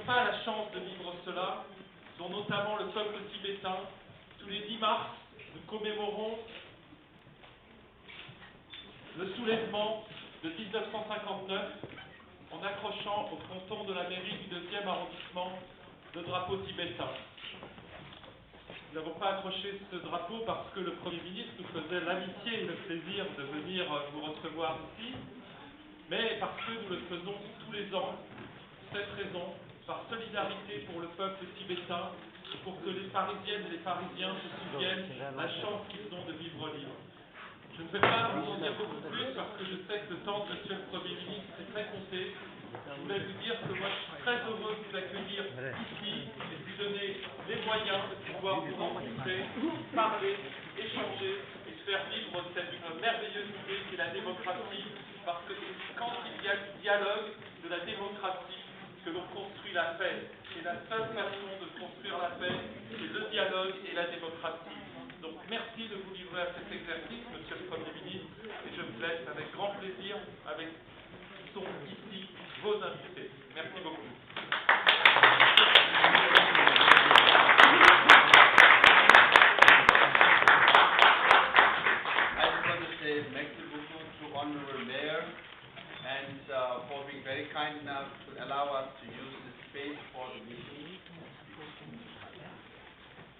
n'ont pas la chance de vivre cela sont notamment le peuple tibétain. Tous les 10 mars, nous commémorons le soulèvement de 1959 en accrochant au fronton de la mairie du 2e arrondissement le drapeau tibétain. Nous n'avons pas accroché ce drapeau parce que le Premier ministre nous faisait l'amitié et le plaisir de venir vous recevoir ici, mais parce que nous le faisons tous les ans, pour cette raison, par solidarité pour le peuple tibétain, et pour que les Parisiennes et les Parisiens se souviennent de la chance qu'ils ont de vivre libre. Je ne vais pas vous en dire beaucoup plus parce que je sais que le temps de Monsieur le Premier ministre est très compté. Je voulais vous dire que moi je suis très heureux de vous accueillir ici et de vous donner les moyens de pouvoir vous rencontrer, parler, échanger et faire vivre cette merveilleuse idée qui est la démocratie, parce que c'est quand il y a du dialogue, de la démocratie, que l'on construit la paix. Et la seule façon de construire la paix, c'est le dialogue et la démocratie. Donc merci de vous livrer à cet exercice, Monsieur le Premier ministre, et je vous laisse avec grand plaisir avec qui sont ici vos invités. Merci beaucoup. I just want to say merci beaucoup to Honorable Mayor and for being very kind enough to allow us to use this space for the meeting.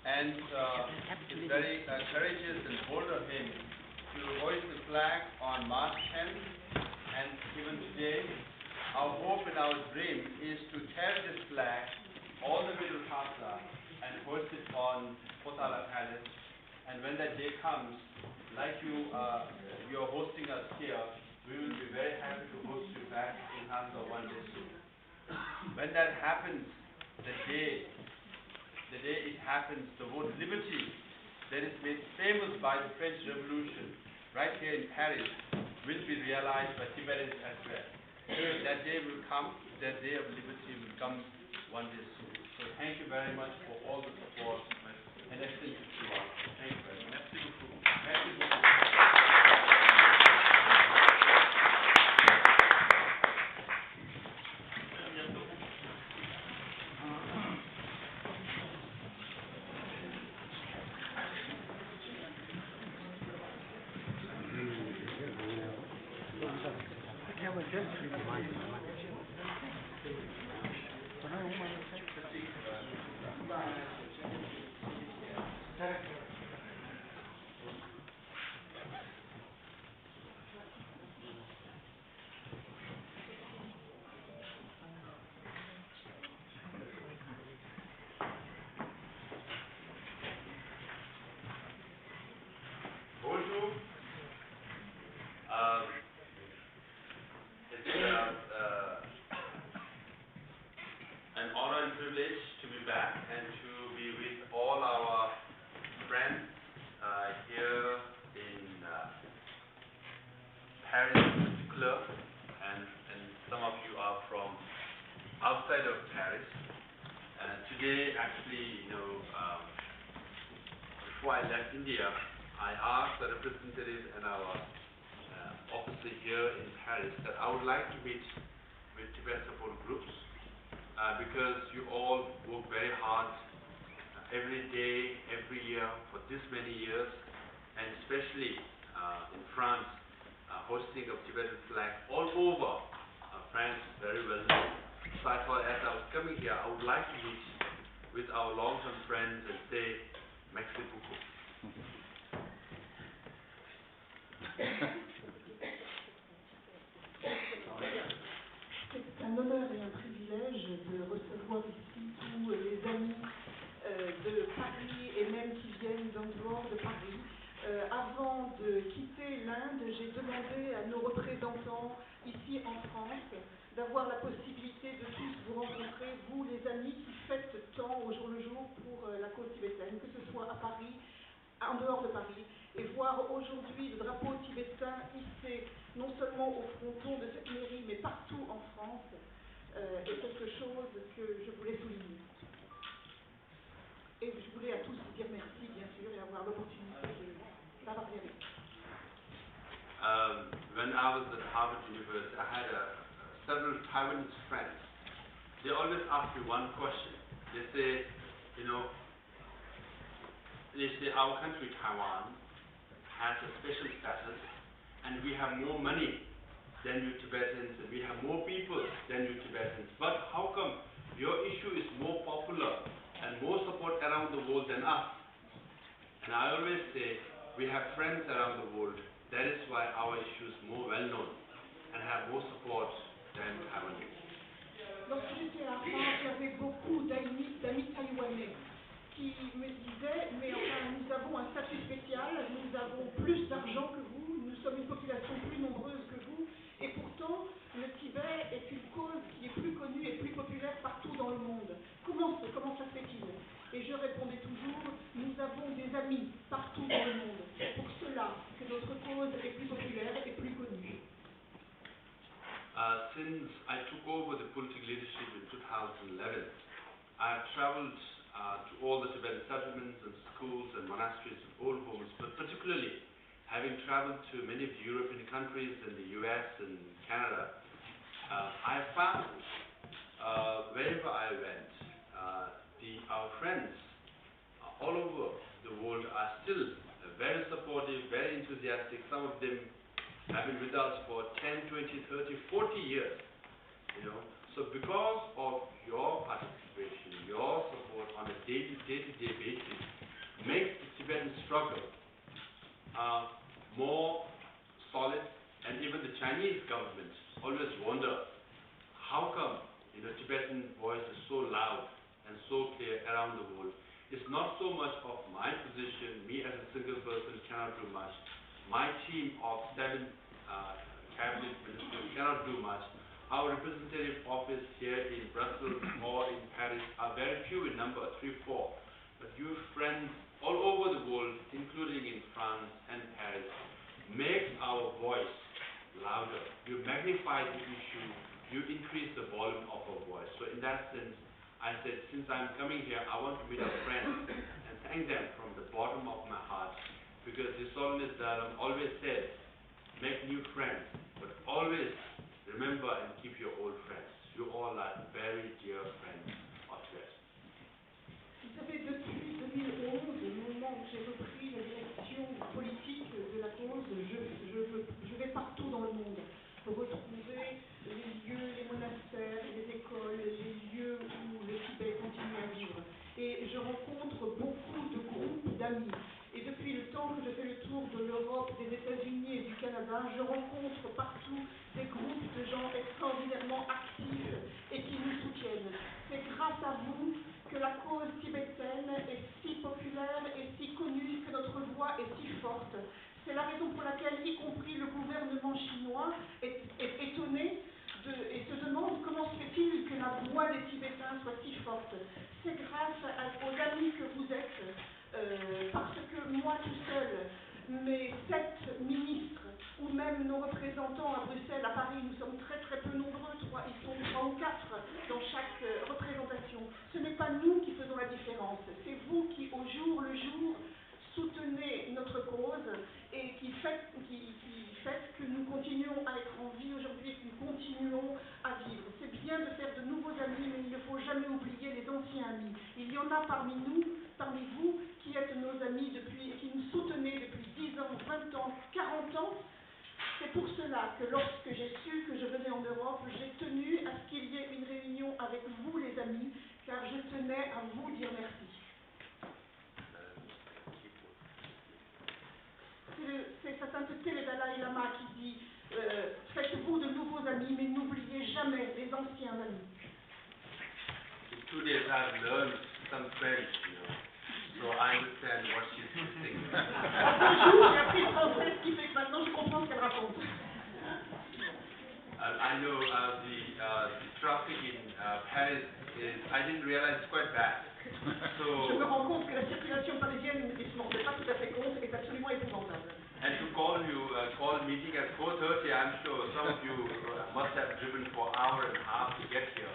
And it's very courageous and bold of him to hoist the flag on March 10th, and even today, our hope and our dream is to carry this flag all the way to Lhasa and hoist it on Potala Palace. And when that day comes, like you're hosting us here, we will be very happy to host you back in Lhasa one day soon. When that happens, the day it happens, the word liberty that is made famous by the French Revolution right here in Paris will be realized by Tibetans as well. That day will come, that day of liberty will come one day soon. So thank you very much for all the support and extend it to us. Thank you very much. Merci beaucoup. Merci beaucoup. Bonjour. It's an honor and privilege to be back and to be with all our friends here in Paris in particular, and some of you are from outside of Paris. Today, actually, before I left India, I asked the representative and our officer here in Paris that I would like to meet with Tibet support groups because you all work very hard every day, every year for this many years, and especially in France, hosting of Tibetan flag all over France is very well known. So I thought as I was coming here, I would like to meet with our long-term friends and say, merci beaucoup. C'est un honneur et un privilège de recevoir ici tous les amis de Paris et même qui viennent d'en dehors de Paris. Avant de quitter l'Inde, j'ai demandé à nos représentants ici en France d'avoir la possibilité de tous vous rencontrer, vous les amis qui faites tant au jour le jour pour la cause tibétaine, que ce soit à Paris, en dehors de Paris, et voir aujourd'hui le drapeau tibétain hissé non seulement au fronton de cette mairie, mais partout en France, est quelque chose que je voulais souligner. Et je voulais à tous vous dire merci, bien sûr, et avoir l'opportunité d'avoir bien vécu. When I was at Harvard University, I had several Taiwanese friends, they always ask me one question. They say, you know, our country, Taiwan, has a special status, and we have more money than you Tibetans, and we have more people than you Tibetans. But how come your issue is more popular and more support around the world than us? And I always say, we have friends around the world. That is why our issue is more well known and have more support than Taiwanese. Lorsque j'étais à Harvard, j'avais beaucoup d'amis taïwanais qui me disaient, mais enfin, nous avons un statut spécial, nous avons plus d'argent que vous, nous sommes une population plus nombreuse que vous, et pourtant, le Tibet est une cause qui est plus connue et plus populaire partout dans le monde. Comment ça se fait-il? Et je répondais toujours, nous avons des amis partout dans le monde. C'est pour cela que notre cause est plus populaire et plus connue. Since I took over the political leadership in 2011, I've traveled to all the Tibetan settlements and schools and monasteries and old homes, but particularly having traveled to many of the European countries and the US and Canada, I found wherever I went, our friends all over the world are still very supportive, very enthusiastic. Some of them have been with us for 10, 20, 30, 40 years, you know. So because of your participation, your support on a day-to-day basis, makes the Tibetan struggle more solid, and even the Chinese government always wonder, how come, you know, Tibetan voice is so loud and so clear around the world? It's not so much of my position, me as a single person cannot do much. My team of 7 cabinet ministers cannot do much. Our representative office here in Brussels or in Paris are very few in number, 3, 4. But your friends all over the world, including in France and Paris, make our voice louder. You magnify the issue, you increase the volume of our voice. So in that sense, I said, since I'm coming here, I want to meet our friends and thank them from the bottom of my heart. Because His Holiness Dalai always says, make new friends, but always remember and keep your old friends. You all are very dear friends of yours. Vous savez, depuis 2011, le moment où j'ai repris la direction politique de la cause, je vais partout dans le monde pour retrouver les lieux, les monastères, les écoles, les lieux où le Tibet continue à vivre. Et je rencontre beaucoup de groupes d'amis. Et depuis le temps que je fais le tour de l'Europe, des États-Unis et du Canada, je rencontre partout des groupes de gens extraordinairement actifs et qui nous soutiennent. C'est grâce à vous que la cause tibétaine est si populaire et si connue, que notre voix est si forte. C'est la raison pour laquelle, y compris le gouvernement chinois, est étonné et se demande comment se fait-il que la voix des Tibétains soit si forte. C'est grâce aux amis que vous êtes, parce que moi tout seul, mes 7 ministres, ou même nos représentants à Bruxelles, à Paris, nous sommes très très peu nombreux, ils sont 3 ou 4 dans chaque représentation. Ce n'est pas nous qui faisons la différence, c'est vous qui, au jour le jour, soutenez notre cause et qui faites que nous continuons à être en vie aujourd'hui et que nous continuons à vivre. C'est bien de faire de nouveaux amis, mais il ne faut jamais oublier les anciens amis. Il y en a parmi nous, parmi vous, qui êtes nos amis depuis, et qui nous soutenez depuis 10 ans, 20 ans, 40 ans. C'est pour cela que lorsque j'ai su que je venais en Europe, j'ai tenu à ce qu'il y ait une réunion avec vous les amis, car je tenais à vous dire merci. C'est sa sainteté le Dalai Lama qui dit faites-vous de nouveaux amis, mais n'oubliez jamais les anciens amis. In 2 days I've learned some French, you know, so I understand what she's saying. Bonjour, j'ai appris le français, ce qui fait que maintenant je comprends ce qu'elle raconte. I know the traffic in Paris is, I didn't realize it's quite bad. Je me rends compte que la circulation parisienne, et je ne m'en rendais pas tout à fait compte, est absolument épouvantable. And to call meeting at 4:30, I'm sure some of you must have driven for an hour and a half to get here.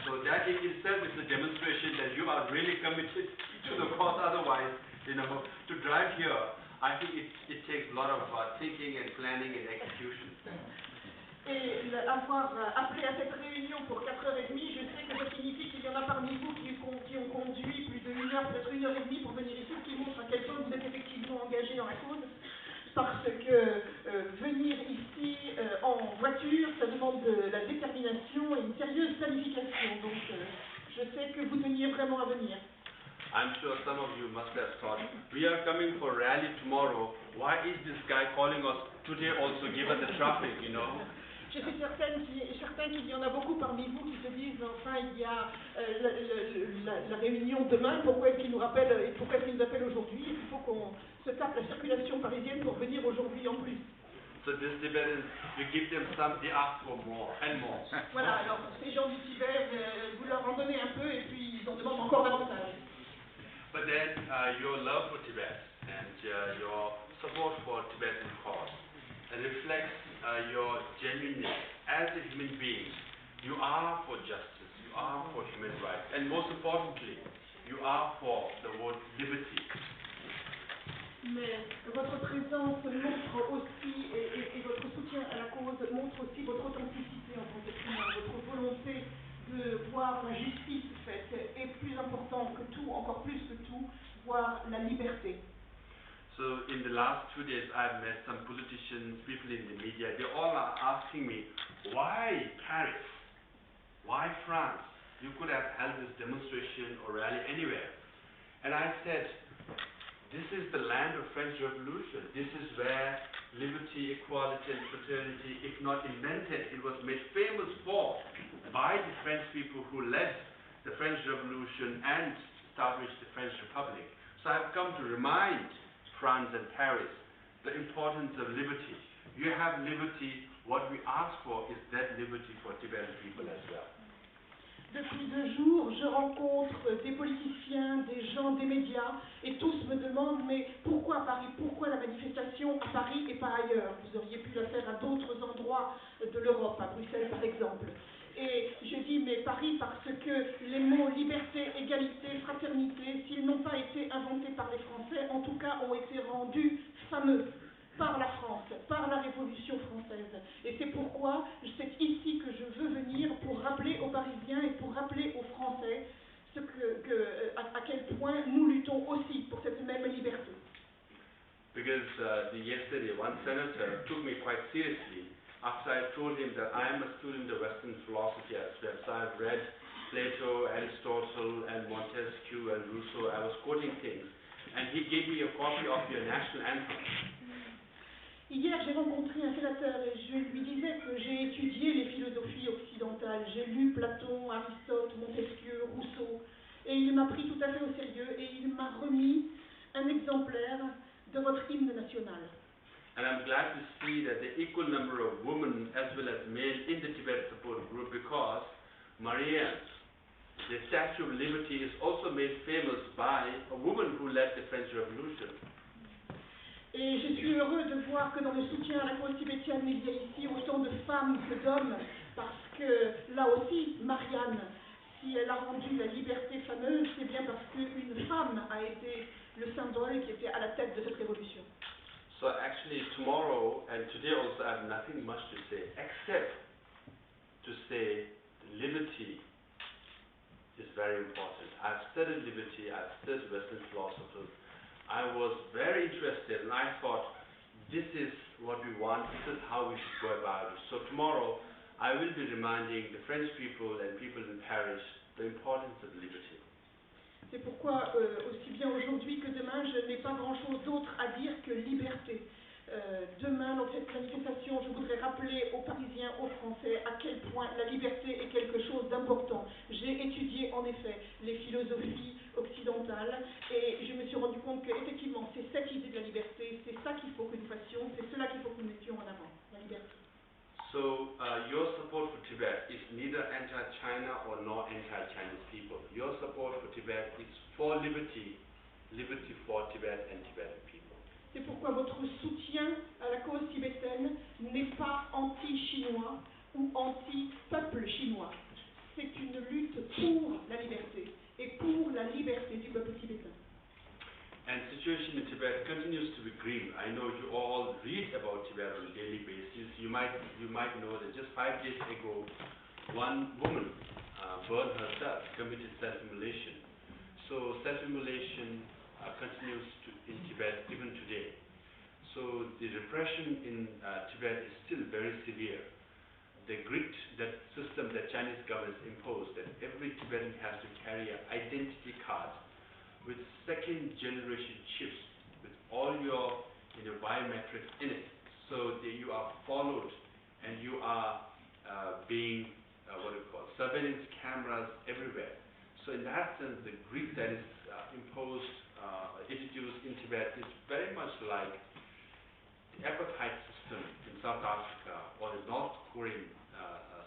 So that in itself is a demonstration that you are really committed to the cause. Otherwise, you know, to drive here, I think it takes a lot of thinking and planning and execution. Et avoir appelé à cette réunion pour 4h30, je sais que ça signifie qu'il y en a parmi vous qui ont conduit plus de 1 heure, peut-être 1h30 pour venir ici, ce qui montre à quel point vous êtes effectivement engagés dans la cause. Parce que venir ici en voiture, ça demande de la détermination et une sérieuse planification. Donc je sais que vous teniez vraiment à venir. I'm sure some of you must have thought, we are coming for rally tomorrow. Why is this guy calling us today also given the traffic, you know? Je suis certaine qu'il y en a beaucoup parmi vous qui se disent, enfin, il y a la réunion demain, pourquoi est-ce qu'il nous rappelle, pourquoi est-ce qu'il nous appelle aujourd'hui? Il faut qu'on se tape la circulation parisienne pour venir aujourd'hui en plus. So this Tibet is, we give them some, they ask for more and more. Voilà, alors ces gens du Tibet, vous leur en donnez un peu et puis ils en demandent encore davantage. But then your love for Tibet and your support for Tibetan cause reflects your genuineness as a human being. You are for justice, you are for human rights, and most importantly, you are for the word liberty. Mais votre présence montre aussi, et votre soutien à la cause montre aussi votre authenticité en tant qu'être humain, votre volonté de voir la justice faite, et plus important que tout, encore plus que tout, voir la liberté. So in the last 2 days, I've met some politicians, people in the media. They all are asking me, why Paris? Why France? You could have held this demonstration or rally anywhere. And I said, this is the land of French Revolution. This is where liberty, equality, and fraternity, if not invented, it was made famous for by the French people who led the French Revolution and established the French Republic. So I've come to remind France and Paris the importance of liberty. You have liberty. What we ask for is that liberty for Tibetan people as well. Depuis 2 jours, je rencontre des politiciens, des gens des médias, et tous me demandent, mais pourquoi Paris? Pourquoi la manifestation à Paris et pas ailleurs? Vous auriez pu la faire à d'autres endroits de l'Europe, à Bruxelles par exemple. Et je dis, mais Paris, parce que les mots liberté, égalité, fraternité, s'ils n'ont pas été inventés par les Français, en tout cas ont été rendus fameux par la France, par la Révolution française. Et c'est pourquoi c'est ici que je veux venir pour rappeler aux Parisiens et pour rappeler aux Français à quel point nous luttons aussi pour cette même liberté. Because yesterday, one senator took me quite seriously after I told him that I am a student of Western philosophy as well. So I've read Plato, Aristotle, and Montesquieu and Rousseau. I was quoting things. And he gave me a copy of your national anthem. Hier, j'ai rencontré un sénateur et je lui disais que j'ai étudié les philosophies occidentales. J'ai lu Platon, Aristote, Montesquieu, Rousseau. Et il m'a pris tout à fait au sérieux et il m'a remis un exemplaire de votre hymne national. And I'm glad to see that the equal number of women as well as male in the Tibet support group because Marianne, the Statue of Liberty, is also made famous by a woman who led the French Revolution. Et je suis heureux de voir que dans le soutien à la cause tibétienne, il y a ici autant de femmes que d'hommes, parce que là aussi, Marianne, si elle a rendu la liberté fameuse, c'est bien parce qu'une femme a été le symbole qui était à la tête de cette révolution. So actually tomorrow and today also I have nothing much to say except to say liberty is very important. I've studied liberty, I've studied Western philosophers. I was very interested and I thought this is what we want, this is how we should go about it. So tomorrow I will be reminding the French people and people in Paris the importance of liberty. C'est pourquoi, aussi bien aujourd'hui que demain, je n'ai pas grand-chose d'autre à dire que liberté. Demain, dans cette manifestation, je voudrais rappeler aux Parisiens, aux Français, à quel point la liberté est quelque chose d'important. J'ai étudié, en effet, les philosophies occidentales et je me suis rendu compte qu'effectivement, c'est cette idée de la liberté, c'est ça qu'il faut que nous fassions, c'est cela qu'il faut que nous mettions en avant, la liberté. So your support for Tibet is neither anti-China or nor anti-Chinese people. Your support for Tibet is for liberty, liberty for Tibet and Tibetan people. C'est pourquoi votre soutien à la cause tibétaine n'est pas anti-chinois ou anti-peuple chinois. C'est une lutte pour la liberté et pour la liberté du peuple tibétain. And since situation in Tibet continues to be grim. I know you all read about Tibet on a daily basis. You might know that just 5 days ago, one woman burned herself, committed self-immolation. So self-immolation continues in Tibet even today. So the repression in Tibet is still very severe. The grid, that system that Chinese government imposed, that every Tibetan has to carry an identity card with second generation chips, with all your biometrics in it, so that you are followed and you are being surveillance cameras everywhere. So in that sense, the grid that is imposed, introduced in Tibet is very much like the apartheid system in South Africa, or the North Korean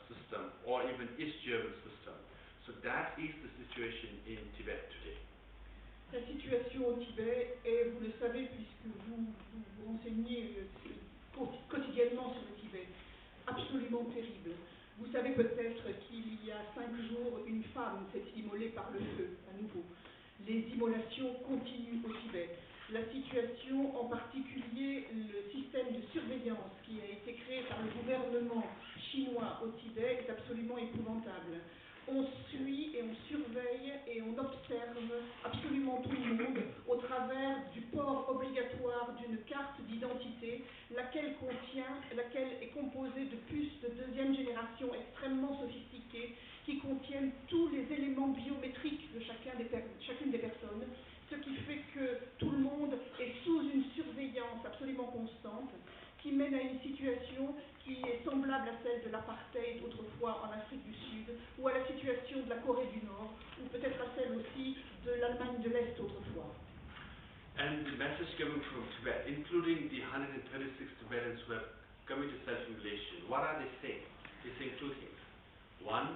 system, or even East German system. So that is the situation in Tibet today. La situation au Tibet est, vous le savez puisque vous vous renseignez quotidiennement sur le Tibet, absolument terrible. Vous savez peut-être qu'il y a 5 jours, une femme s'est immolée par le feu, à nouveau. Les immolations continuent au Tibet. La situation, en particulier le système de surveillance qui a été créé par le gouvernement chinois au Tibet, est absolument épouvantable. On suit et on surveille et on observe absolument tout le monde au travers du port obligatoire d'une carte d'identité, laquelle est composée de puces de 2e génération extrêmement sophistiquées qui contiennent tous les éléments biométriques de chacune des personnes, ce qui fait que tout le monde est sous une surveillance absolument constante, qui mène à une situation qui est semblable à celle de l'apartheid autrefois en Afrique du Sud, ou à la situation de la Corée du Nord, ou peut-être à celle aussi de l'Allemagne de l'Est autrefois. And the message coming from Tibet, including the 136 Tibetans who have committed self-immolation, what are they saying? They're saying 2 things. 1,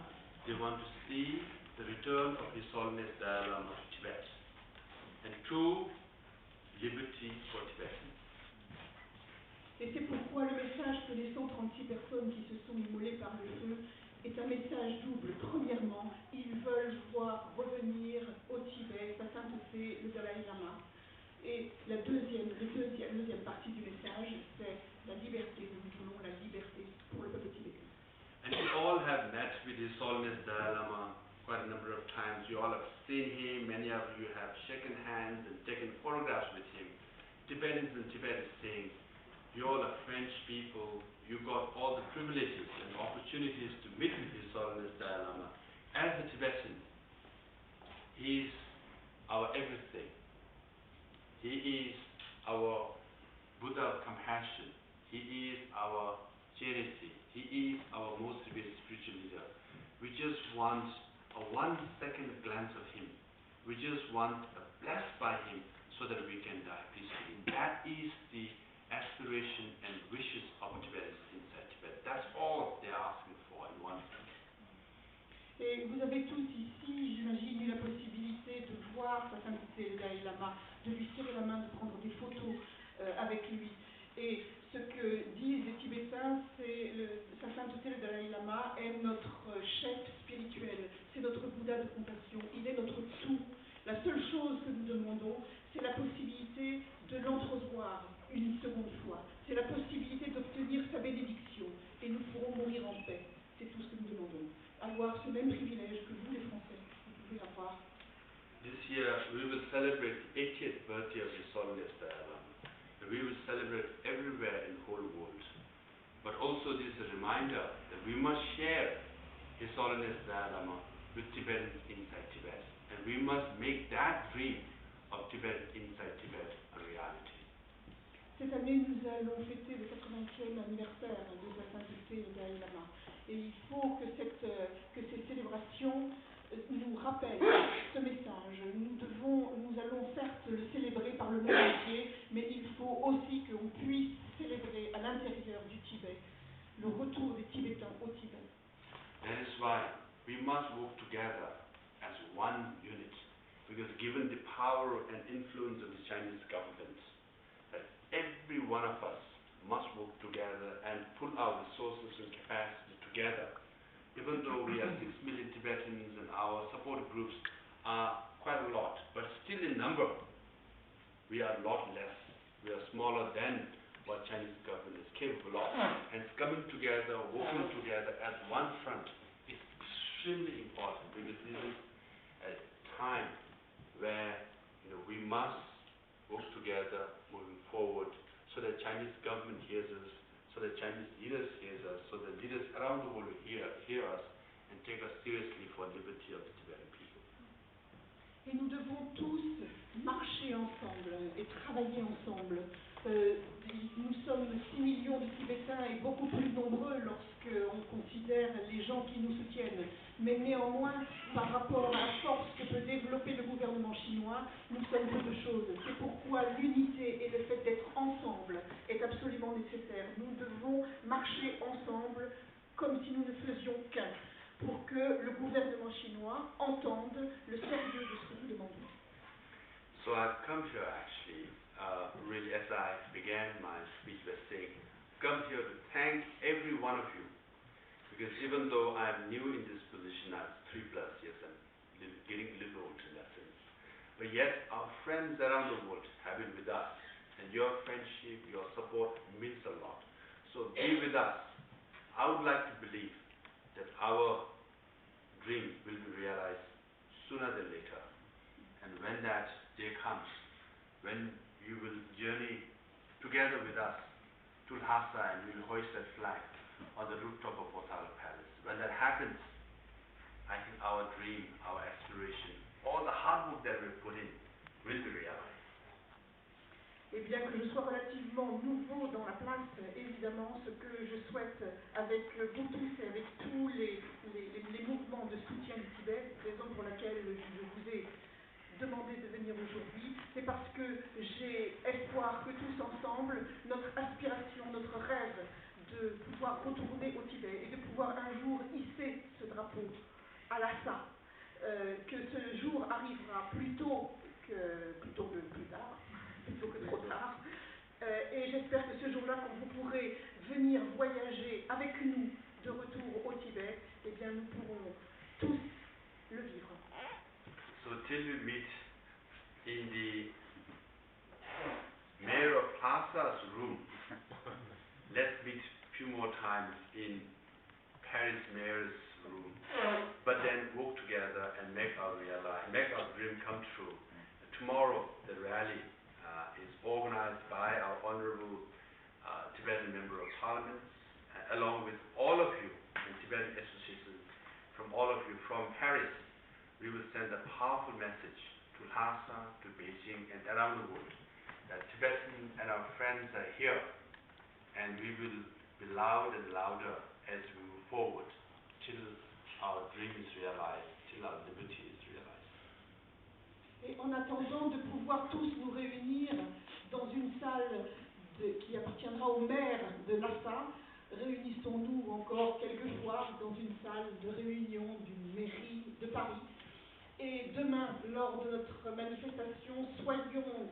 they want to see the return of His Holiness Dalai Lama to Tibet. And 2, liberty for Tibetans. Et c'est pourquoi le message que les 136 personnes qui se sont immolées par le feu est un message double. Premièrement, ils veulent voir revenir au Tibet sa sainteté, le Dalai Lama. Et la deuxième partie du message, c'est la liberté. Nous voulons la liberté pour le peuple tibétain. And you all have met with His Holiness Dalai Lama quite a number of times. You all have seen him. Many of you have shaken hands and taken photographs with him. Tibetans in Tibet is saying, you all are French people, you got all the privileges and opportunities to meet with His Holiness Dalai Lama. As a Tibetan, he is our everything. He is our Buddha of compassion. He is our charity. He is our most revered spiritual leader. We just want a 1-second glance of him. We just want a blessed by him so that we can die peacefully. That is the aspiration and wishes of Tibetans inside Tibet. That's all they're asking for in one sense. Et vous avez tous ici, j'imagine, eu la possibilité de voir sa sainteté, le Dalai Lama, de lui serrer la main, de prendre des photos avec lui. Et ce que disent les Tibétains, c'est sa sainteté, le Dalai Lama, est notre chef spirituel, c'est notre Bouddha de compassion, il est notre tout. La seule chose que nous demandons, c'est la possibilité de l'entrevoir une seconde fois. C'est la possibilité d'obtenir sa bénédiction et nous pourrons mourir en paix. C'est tout ce que nous demandons. Avoir ce même privilège que vous, les Français, vous pouvez avoir. This year we will celebrate the 80th birthday of His Holiness Dalai Lama. We will celebrate everywhere in the whole world. But also this is a reminder that we must share His Holiness Dalai Lama with Tibetans inside Tibet. And we must make that dream of Tibet inside Tibet a reality. Cette année, nous allons fêter le 80e anniversaire de sa sainteté, le Dalai Lama. Et il faut que ces célébrations nous rappellent ce message. Nous allons certes le célébrer par le monde entier, mais il faut aussi qu'on puisse célébrer à l'intérieur du Tibet le retour des Tibétains au Tibet. That is why we must work together as one unit, because given the power and influence of the Chinese government, that every one of us must work together and put our resources and capacity together. Even though we are 6 million Tibetans and our support groups are quite a lot, but still in number, we are a lot less. We are smaller than what Chinese government is capable of. And coming together, working together as one front is extremely important, because this is a time where we must work together moving forward, so that Chinese government hears us, so that Chinese leaders hears us, so that leaders around the world hear us and take us seriously for liberty of the Tibetan people. Et nous devons tous marcher ensemble et travailler ensemble. Nous sommes 6 millions de Tibétains et beaucoup plus nombreux lorsqu'on considère les gens qui nous soutiennent. Mais néanmoins, par rapport à la force que peut développer le gouvernement chinois, nous sommes peu de choses. C'est pourquoi l'unité et le fait d'être ensemble est absolument nécessaire. Nous devons marcher ensemble comme si nous ne faisions qu'un, pour que le gouvernement chinois entende le sérieux de ce que nous demandons. So I've come here actually, really as I began my speech by saying, come here to thank every one of you, because even though I'm new in this position, I'm 3+ years, I'm getting a little old in that sense, but yet our friends around the world have been with us, and your friendship, your support means a lot. So be with us. I would like to believe that our dream will be realized sooner than later. And when that day comes, when you will journey together with us to Lhasa and we will hoist that flag on the rooftop of Potala Palace, when that happens, I think our dream, our aspiration, all the hard work that we put in will be realized. Et bien que je sois relativement nouveau dans la place, évidemment, ce que je souhaite avec vous tous et avec tous les mouvements de soutien du Tibet, raison pour laquelle je vous ai demandé de venir aujourd'hui, c'est parce que j'ai espoir que tous ensemble, notre aspiration, notre rêve de pouvoir retourner au Tibet et de pouvoir un jour hisser ce drapeau à Lhasa, que ce jour arrivera plutôt que plus tard, plutôt que trop tard. Et j'espère que ce jour-là, quand vous pourrez venir voyager avec nous de retour au Tibet, eh bien nous pourrons tous le vivre. So till we meet in the Mayor of Lhasa's room, let's meet a few more times in Paris Mayor's room, but then work together and make our dream come true. Tomorrow, the rally is organized by our Honorable Tibetan Member of Parliament, along with all of you in Tibetan associations, from all of you from Paris. We will send a powerful message to Lhasa, to Beijing, and around the world that Tibetans and our friends are here, and we will be loud and louder as we move forward till our dream is realized, till our liberty is realized. Et en attendant de pouvoir tous nous réunir dans une salle qui appartiendra au maire de Lhasa, réunissons-nous encore quelquefois dans une salle de réunion d'une mairie de Paris. Et demain, lors de notre manifestation, soyons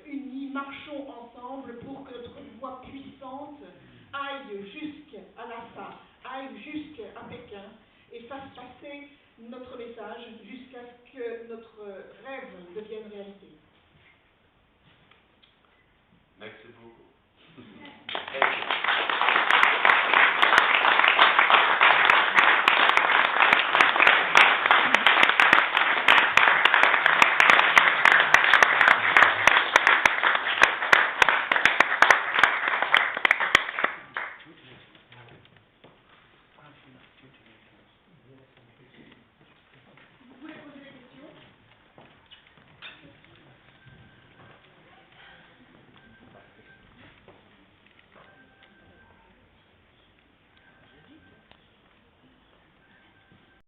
unis, marchons ensemble pour que notre voix puissante aille jusqu'à Lhasa, aille jusqu'à Pékin et fasse passer notre message jusqu'à ce que notre rêve devienne réalité.